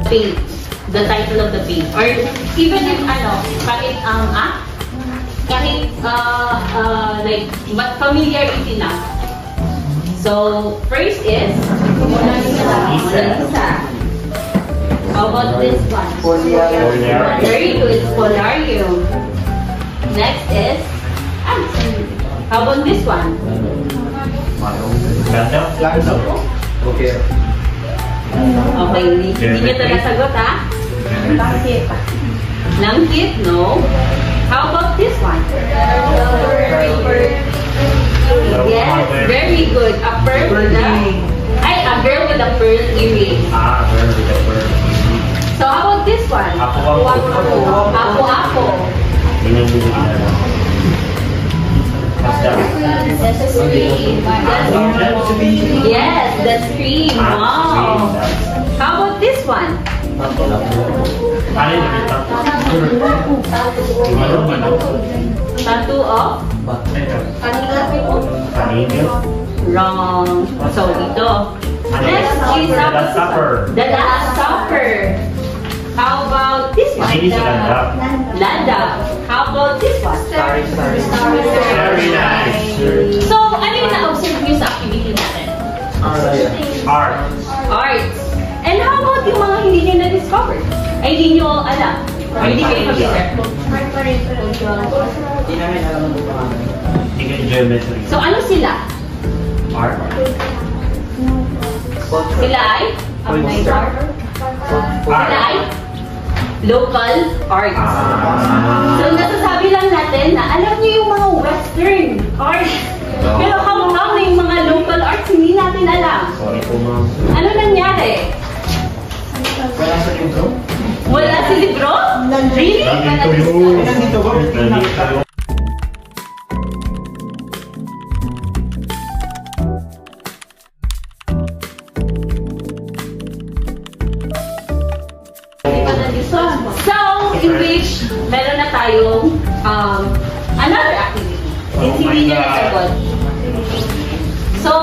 page, the title of the page, or even if kahit like familiarity na. So first is Mona Lisa. How about this one? Polarium. Very good, Polarium. Next is how about this one? Okay. Okay, hindi nyo talaga sagot, ha? Langkit. Langkit, no? How about this one? Yes, very good. A pearl with a girl with a pearl earring. Girl with a pearl earring. So how about this one? Apo. That's a scream. Yes, the scream. Wow. How about this one? Tattoo of? Wrong. So ito. Next is the Last Supper. How about this one? Landa. How about this one? Very nice. So, ano yung na-observe nyo sa activity natin? Art. And how about yung mga hindi nyo na-discover? Ay, hindi nyo alam. Or hindi kayo mag-share? Hindi namin alam ang pangalan. Geometry. So, ano sila? Art. Sila ay? Sila ay? Local arts. So, nasasabi lang natin na alam niyo yung mga Western arts. Pero how come na yung mga local arts hindi natin alam? Sorry po, ma'am. Ano nangyari? Wala sa libro? Wala sa libro? Really? Nandito ba? So, in which meron na tayong another activity. Since hindi niya nasagot. So,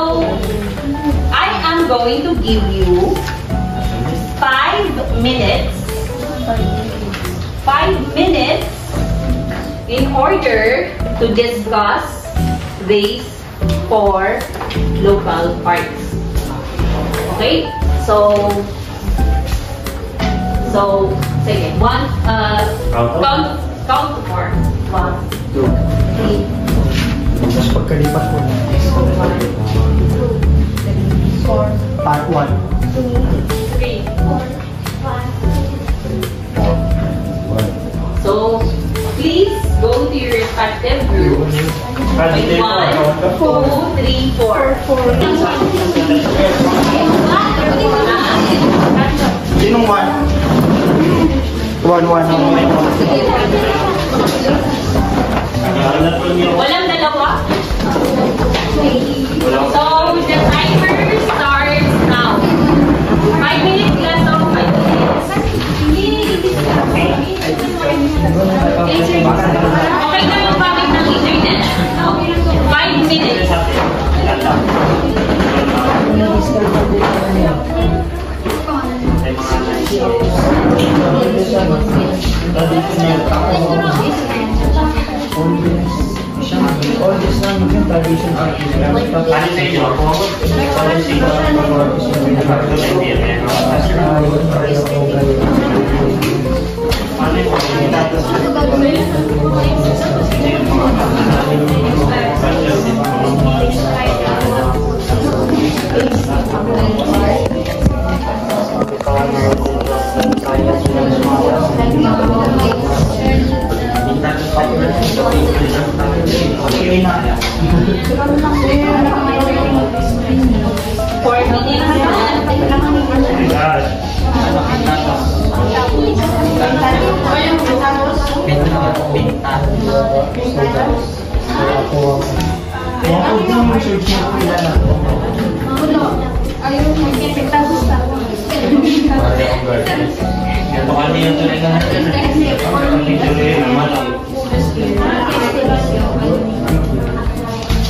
I am going to give you 5 minutes. 5 minutes in order to discuss these 4 local arts. Okay? So, sige. Count to 4. 1, 2, 3. Tapos pagkalipat ko na. 1, 2, 3, 4. Part 1. 3, 4, 5. So, please go to your respective groups. 1, 2, 3, 4. Sinong 1? 1. Walang dalawa? So, the timer starts now. 5 minutes lang to. 5 minutes. Okay na yung gamit ng internet. 5 minutes. All this na maging tradition art.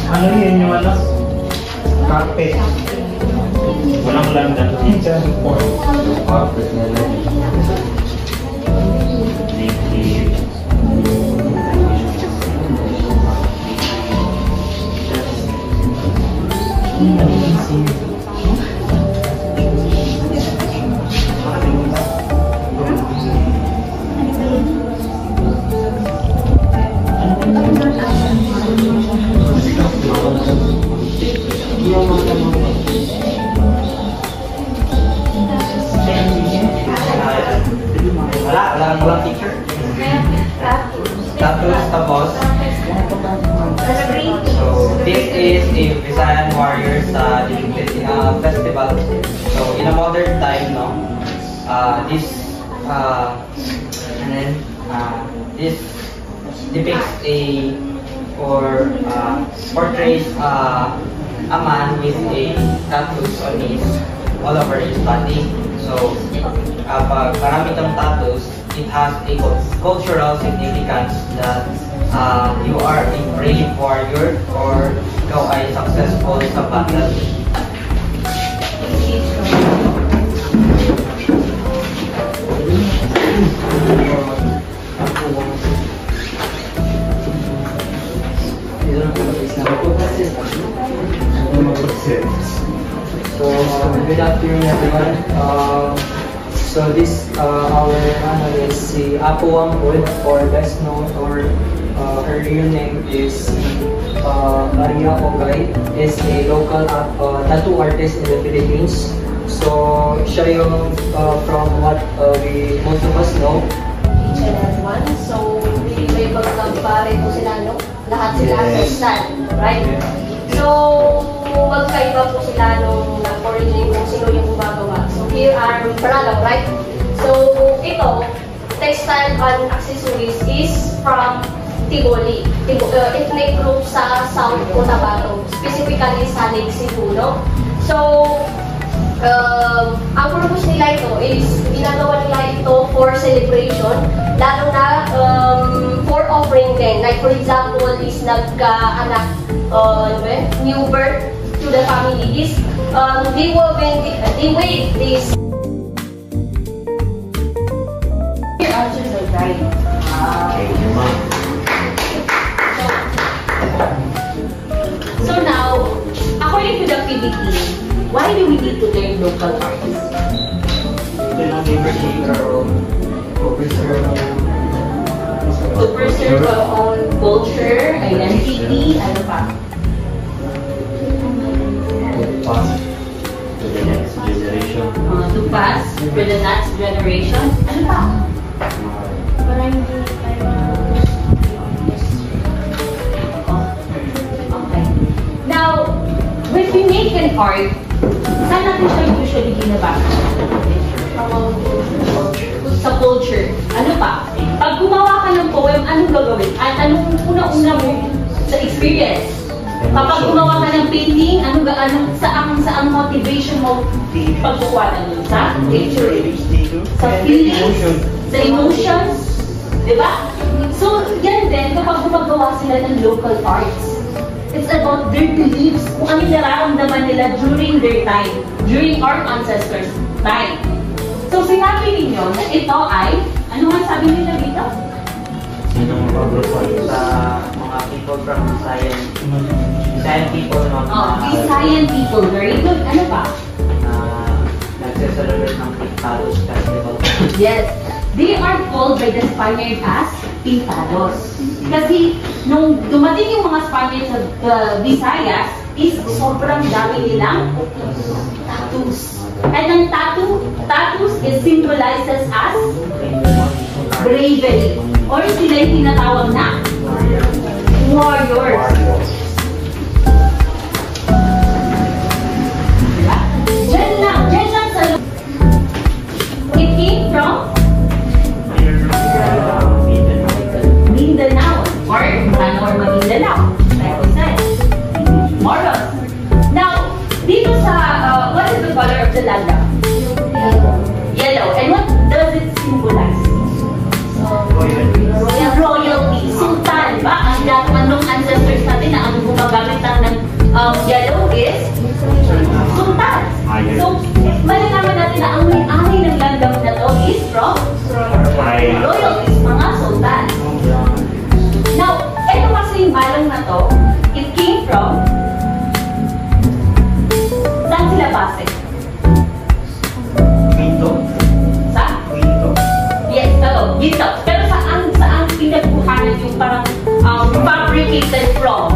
Ano yun yung ano? Carpet. Walang London. Walang teacher. Tapos, so this is a Visayan Warriors festival. So in a modern time, no, this this depicts portrays a man with a tattoos on all over his body. So pag marami itong tattoos, it has a cultural significance that you are a brave warrior or ikaw ay successful sa battle. So, good afternoon everyone. So this our is si Apo Wangkod, or best known, or her real name is Maria Ogay, is a local tattoo artist in the Philippines. So siya yung from what we most of us know. Each and everyone. So may pagkabare po sila, no? Lahat sila sa stand, right? So magkaiba po sila nung origin kung sino yung gumagawa. So here are Paralaw, right? So ito, textile and accessories is from Tigoli, ethnic group sa South Cotabato, specifically sa Lake Cebu, no? So ang purpose nila ito is ginagawa nila ito for celebration, lalo na for offering din. Like for example, is nagka-anak, new birth to the family. This they wave this. Your answers are right. So now, according to the PBT, why do we need to learn local arts? To preserve our own culture, identity, ano pa? To the next generation. To pass for the next generation, ano pa? Okay. Now, when we make an art, saan natin siya usually ginabasa? Sa culture. Ano pa? Pag gumawa ka ng poem, anong gagawin? At anong una-una mo sa experience? Kapag gumawa ka ng painting, saan motivation mo pagkukuha ng sa picture? Sa feelings? Sa emotions? Diba? So, yan din, kapag gumagawa sila ng local arts, it's about their beliefs, kung ano nararamdaman nila during their time, during our ancestors' time. So, sinabi ninyo na ito ay, ano nga sabi nila dito? Sa mga people from Visayan people, Visayan people, very good. Ano pa? Nagse-celebrate ng Pintados Festival. Yes. They are called by the Spaniard as Pintados. Kasi nung dumating yung mga Spaniards sa Visayas, is sobrang dami nilang tattoos. And ang tattoos is symbolizes as bravery. Or sila yung tinatawag na warriors. Diba? Diyan lang sa it came from Mindanao or Maguindanao, like we said. Moros. Now, dito sa, what is the color of the landa? Yellow. And what does it symbolize? Royalty. Sultan, ba? Ang anong ancestors natin na ang gumagamit ng yellow is Sultan. So, from? Right. Royalties, mga sultan. Now, ito kasi yung balong na to, it came from, saan sila base? Ginto. Sa? Ginto. Yes, ginto. Pero saan pinagkuhanan yung parang fabricated from?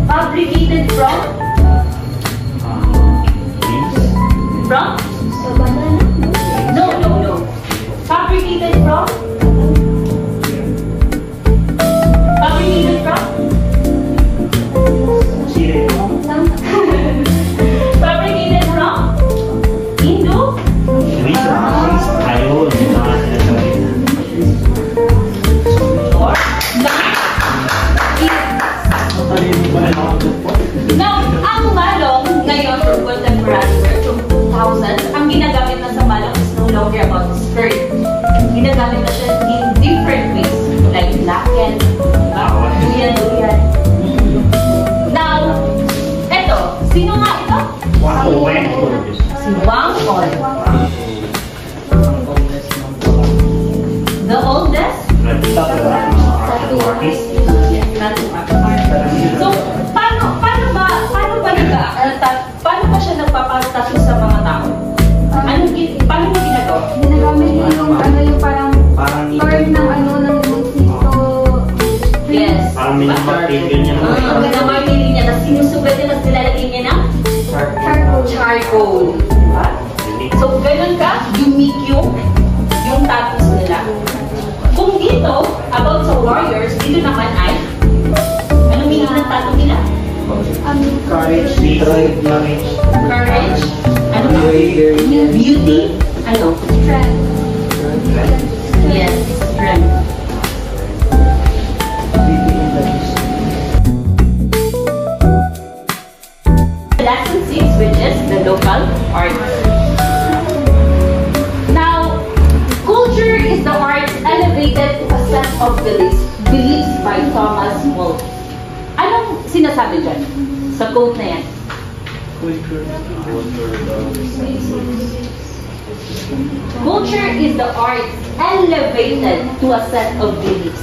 Fabricated from? From? Sa banana? No. Fabricated from? Fabricated from? Fabricated from? Indo? Ayun. Or? Now, ang malong ngayon for contemporary work from 2000s, ang ginagamit na sa malong is no longer about skirt. Ginagamit na siya in different ways, like laken, duyan. Now, eto, sino nga ito? Si Wangkol. The oldest? Tattoo artist. So, paano ba siya nagpapatattoo sa mga tao? Paano mo ginagawa? Ginagamit niyo yung parang term ng dito. Yes. Parang minimatigil niya. Ginamartilin niya, tapos sinusugat niya, tapos nilalagay niya ng charcoal. Diba? So, ganun ka, unique yung tattoos nila. Kung dito, about sa warriors, dito naman ay, ano meaning ng tattoo nila? Courage. Courage. Ano ba? Beauty. Ano? Strength. Yes, strength. Lesson 6, which is the local art. Now, culture is the art elevated to a set of beliefs by Thomas More. Anong sinasabi dyan sa quote na yan? Culture is the art elevated to a set of beliefs.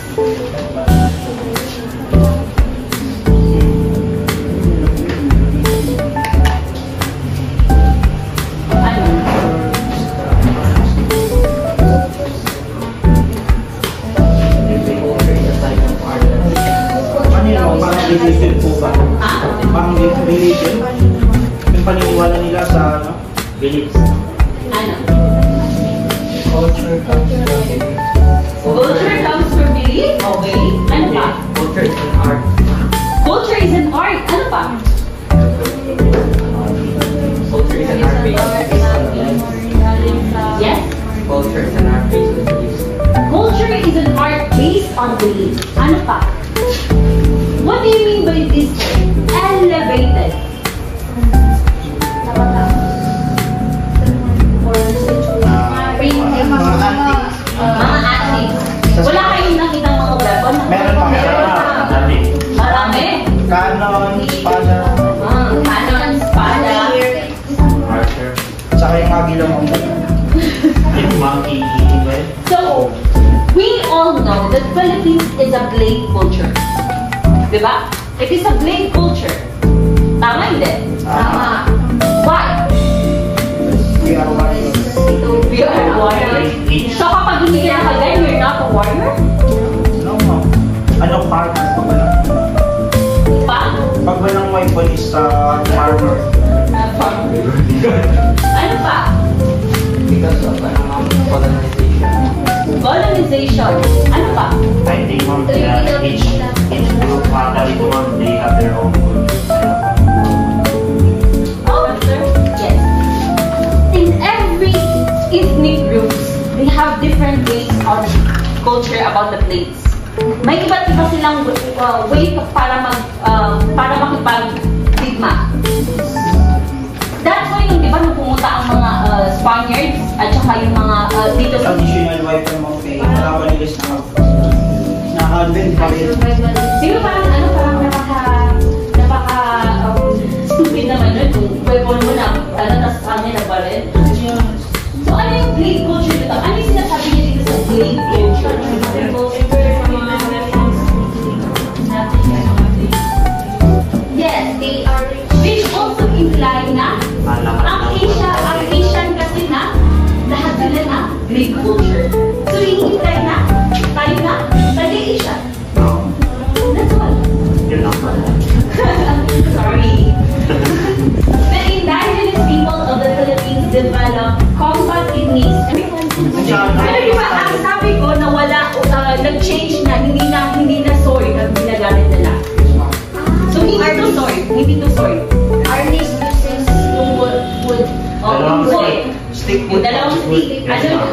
Religion po ba? Parang religion? Yung paniniwala nila sa Beliefs. Ano? Culture comes from belief. Culture comes from belief? Okay. Ano pa? culture is an art. Culture is an art. Ano pa? Culture is an art based on beliefs. Yes? Culture is an art based on beliefs. Culture is an art based on belief. Ano pa? What do you mean by this term? Elevated. Mga antiques. Wala kayong nakita mga weapon? Meron pa. Dami. Marami. Canon, espada, Canon, espada. Archer. saka yung agilang mo. Yung monkey. So, we all know that Philippines is a blade culture. Diba? It is a blade culture. Tama hindi? Tama. Why? We are warriors. We are warriors. So kapag hindi ka nakagain, you're not a warrior? No, no. Anong partner pag walang? Pa? Pag walang weapon is farmer. Ano pa? Because of colonization. Colonization. Ano pa? I think each group dito they have their own culture. Oh, sir? Yes. In every ethnic groups, they have different ways of culture about the plates. May iba't iba silang way para makipag-digma. That's why nung diba nung pumunta ang mga Spaniards at saka yung mga dito sa Traditional weapon mo kay kalaban nila sa naka-advent pa rin. sino parang napaka stupid naman nun kung weapon mo na tas kanya na baril. Greek culture dito. Ano yung sinasabi niya dito sa Greek culture? Yes, they are Which also imply na ang Asian kasi na lahat sila na Greek culture. So, imply na tayo na taga-Asia. That's all. Yun lang pala. Sorry. The indigenous people of the Philippines developed combat techniques. Pero di ba, ang sabi ko na wala, nag-change na, hindi na sword ang ginagamit nila. So, hindi to sword. Arnis uses yung wood. Yung wood. Stick Yung dalawang stick. Ano yun?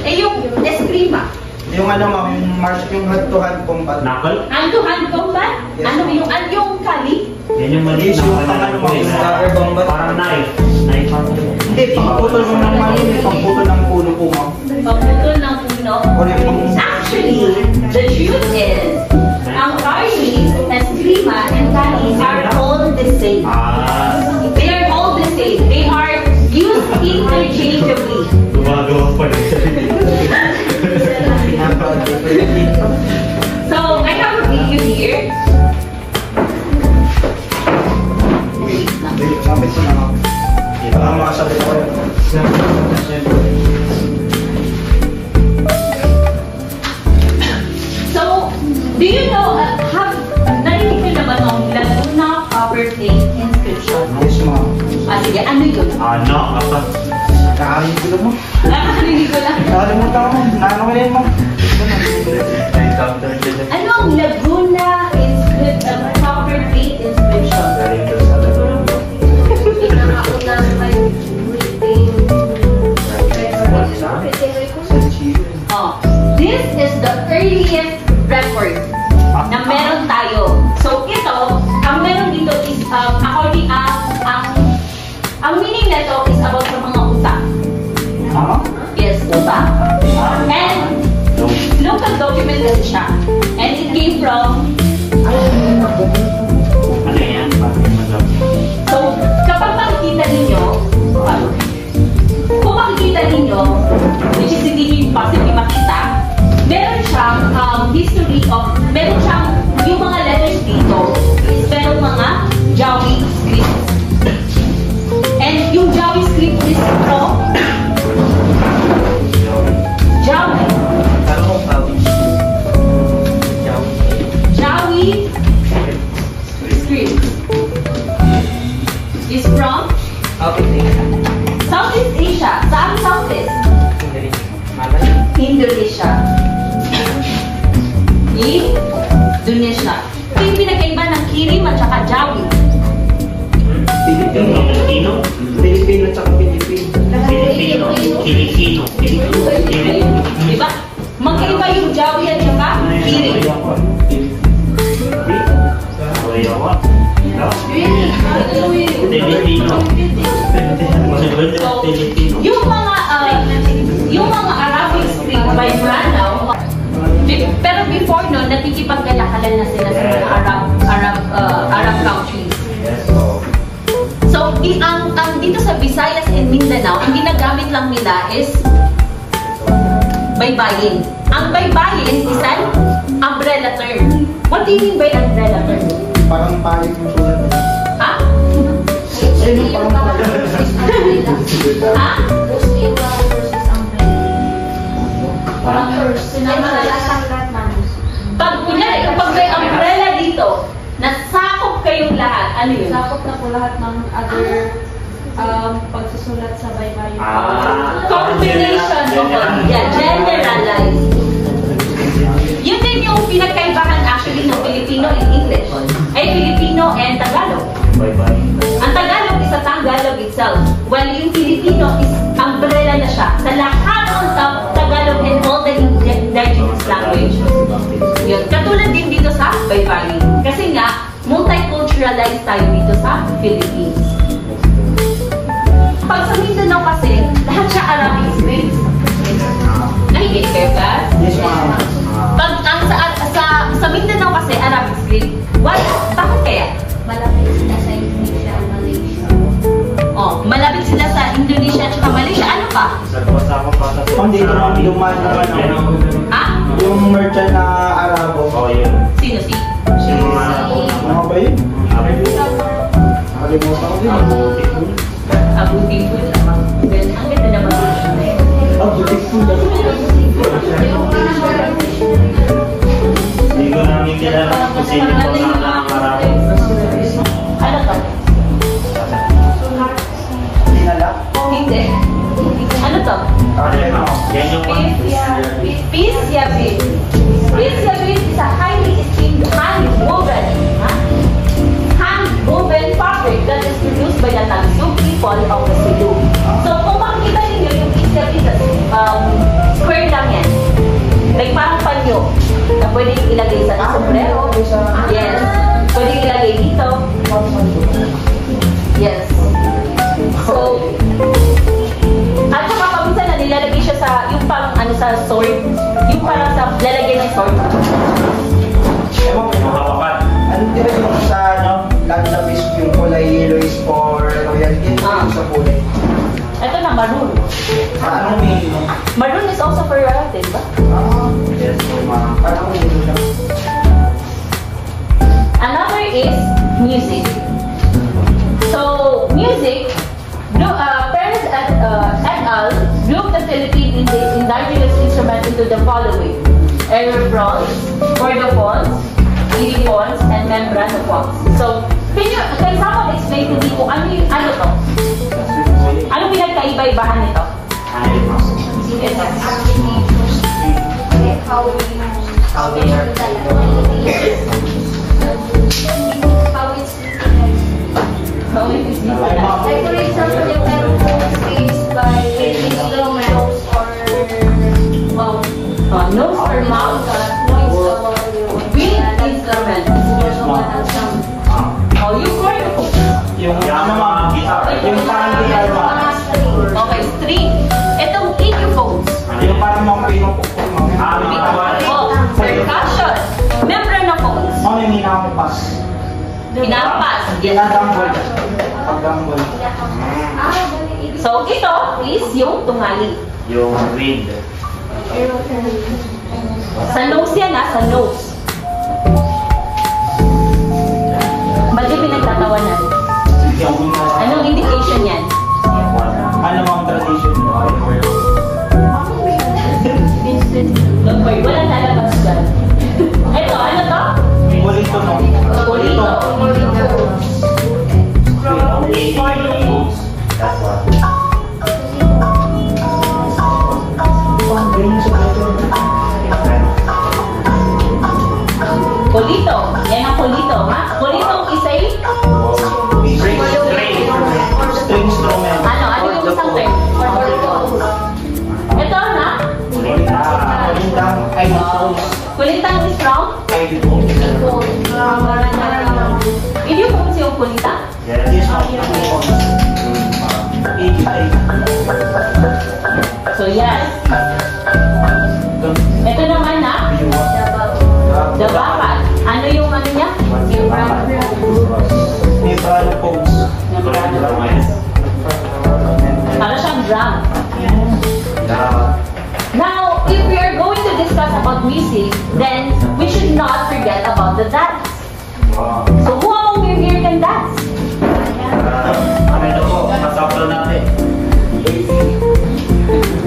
Eh, yung eskrima. Yung ano ma'am, yung hand-to-hand combat. Knuckle? Hand-to-hand combat? Yes. Ano yung kali? Yan yung maliit na Yung rubber combat. parang knife. Knife ang Hindi, pangputol mo ng mali, pangputol ng puno po ma'am. Pagputol ng puno. Actually, the truth is, ang arnis, eskrima, and kali are all the same. They are all the same. They are used interchangeably. Gumagawa pa rin. So, I have a video here. Kapit ko na ma'am. Para makasabit ako yun. So, do you know, narinig ko na ba ng Laguna Copper Plate inscription? Yes ma'am. Sige, ano yun? Ano? Apa? Nakakarin ko lang ma'am. Narinig ko lang. Nakalimutan ko ma'am. Naano ko na yun ma'am. Encounter dito. Ano ang Laguna Copper Plate inscription? Galing doon sa Laguna. pinakaunang may written Oh, this is the earliest record na meron tayo. So ito, ang meron dito is according ang meaning nito is about sa mga utak. Yes, utak. And local document kasi siya. And it came from Ano yan? Bakit mag-up? so kapag makikita ninyo, kung makikita ninyo, which is hindi nyo possibly makita, meron siyang history of, meron siyang, yung mga letters dito, is merong mga Jawi script. And yung Jawi script is from Jawi. Jawi script is from Southeast Asia. Saan Southeast? Indonesia. Indonesia. Ito yung pinagkaiba ng Kirim at saka Jawi. Filipino? Pilipino at saka Pilipino. Filipino. Filipino. Filipino. Diba? Magkaiba yung Jawi at saka Kirim. Filipino. So, yung mga Arabic script by Branau, pero before no, nakikipagkalakalan na sila sa mga Arab countries. So, ang dito sa Visayas and Mindanao, ang ginagamit lang nila is baybayin. Ang baybayin is an umbrella term. What do you mean by umbrella term? Parang palit yung sulat. Ha? Ha? Pag kunyari, kapag may umbrella dito, nasakop kayong lahat, ano yun? Sakop na po lahat ng other pagsusulat sa baybayin. Combination of generalized. Yun din yung pinagkaibahan actually ng Filipino and English. Ay, Filipino and Tagalog. Bye-bye. Ang Tagalog is a Tagalog itself. While yung Filipino is umbrella na siya sa lahat ng Tagalog and all the indigenous language. Yun. Katulad din dito sa baybayin. Kasi nga, multiculturalized tayo dito sa Philippines. Pag sa Mindanao kasi, lahat siya Arabic scripts. Nahilig kayo, guys? Yes ma'am. Pag ang sa Mindanao kasi Arabic script, why? Bakit kaya? Malapit sila sa Indonesia at Malaysia. Oh, malapit sila sa Indonesia at Malaysia. Ano pa? Sa kuwasa ko para sa Yung man naman ako. Ah? Yung merchant na Arabo. Oh, yun. Sino si? Yung mga Ano ba yun? Nakalimutan ko din. Abu Tiful. Ang ganda naman yun. Ah, butik po. Hindi ko namin kilala kung sino po sana ang marami. Ano to? Dinala? Hindi. Ano to? Yan yung one. Pisya bead. Pisya bead is a highly esteemed hand-woven fabric that is produced by the Tagsug people of the Sulu. So kung makikita ninyo yung pisya bead, square lang yan. Like parang panyo na pwede ilagay sa sombrero. Yes. Pwede ilagay dito. Yes. So, at saka paminsan na nilalagay siya sa, yung parang ano sa sword, yung parang sa lalagay ng sword. Ewan ko. Makapapat. Ano tira yung sa ano? Landa is yung kulay yellow is for royal gift. Yung sa kulay. Ito na, maroon. Ano may Maroon is also for royalty, ba? Yes, ma'am. Parang yellow lang. Another is music. So, music, Perez et al. Grouped the Philippine indigenous instrument into the following: aerophones, chordophones, idiphones, and membranophones. So, can someone explain to me kung ano to? Ano pinagkaiba-ibahan nito? Like for example, yung aerophones is by nose or Nose or mouth? Wind instrument. Oh, yung chordophone. Yung ano mga yung parang guitar mga. Okay, string. Itong idiphones. Yung parang mga pinupukpok mga. Oh, percussion. Membranophones. Ano yung hinahampas? Pinampas. Ginadambol. Pagdambol. So, ito is yung tungali. Yung wind. Sa nose yan, sa nose. Ba't yung pinagtatawanan? Anong indication yan? Ano mga tradition? Don't worry, walang lalabas dyan. Ito, ano to? Bulito no? Polito. That's what. Polito. Yan ang polito, ha? Polito is a... String instrument. Ano yung isang term? Ito, na? Kulintang ay Kulintang is from? Hindi mo kasi yung kulita? Yes. So, yes. Ito naman na, dabapat. Ano yung ano niya? May brother pose. Para siyang drum. Now, if we are going to discuss about music, then we should not forget about the dance. So, who among you here can dance? Ano ito po? Masaplo natin.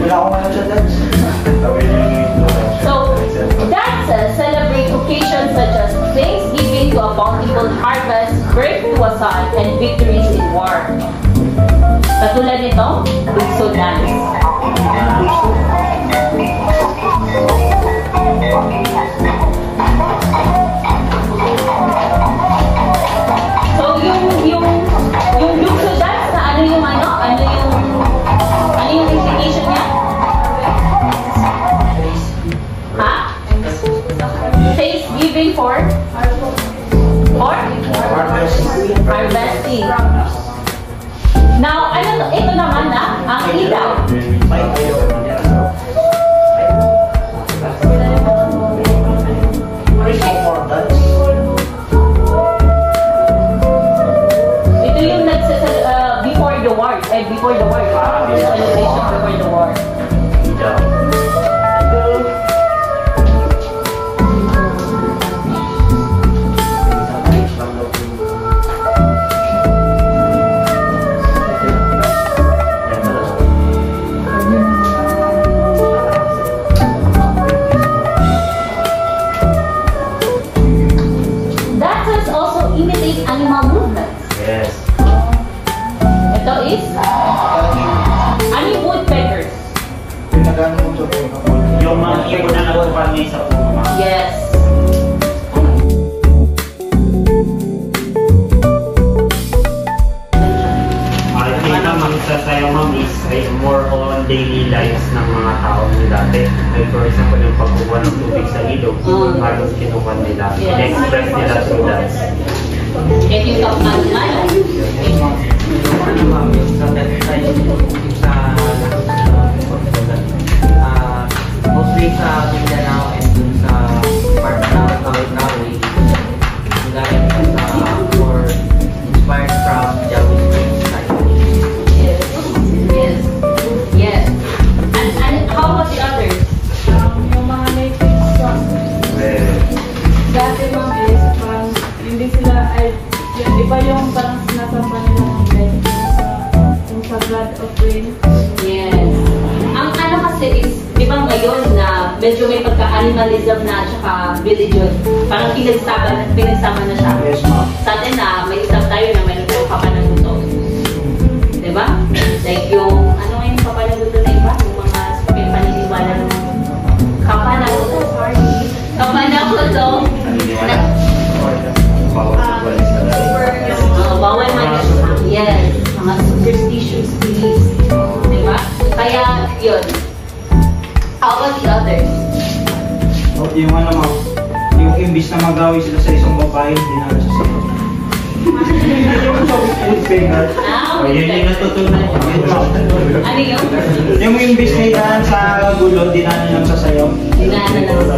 Wala akong alam sa dance. So, dances celebrate occasions such as Thanksgiving to a bountiful harvest, birth to a son, and victories in war. Katulad nito, Bugso dance. So, yung Bugso dance na ano yung implication niya? Ha? Thanksgiving for? Harvesting. Now, ano to? Ito naman na, ang ilaw. Ito yung before the war. Celebration before the war. imitating animal movements. Yes. Ito is woodpeckers. Pinagano mo ito po. Yung mga ibon na nagpapalmi sa puno. Yes. I think naman sa sayo ma'am is more on daily lives ng mga tao nila dati. Like for example, yung pagkukuha ng tubig sa ilog, halos kinukuha nila. Yes. In-express nila through that. Can you talk Mano? Ano ma'am, sa that side, sa mostly sa Mindanao and dun sa part na Tawi-Tawi, galing sa more inspired from Japanese side. Yes. Yes. Yes. And how about the others? Yung mga native song. Dati ma'am is parang hindi sila ay iba yung parang sinasamba nila ng blessing yung sa God of Rain. Yes. Ang ano kasi is, di ba ngayon na medyo may pagka-animalism na tsaka religion, parang pinagsama na siya. Yes, ma'am. Sa atin na, may isang tayo na may nagkaroon kapanaguto. Di ba? Like yung, ano nga yung kapanaguto na iba? Yung mga paniniwala ng kapanaguto. Kapanaguto. Bawal man yan. Yes. Mga superstitious beliefs. Di ba? Kaya, yun. How about the others? O, yung ano ma'am, yung imbis na magawi sila sa isang babae, hindi na sa sila. Ah, Yun yung natutunan ko. ano yun? Yung imbis na idaan sa gulo, dinaan lang sa sayo. Dinaanan lang sa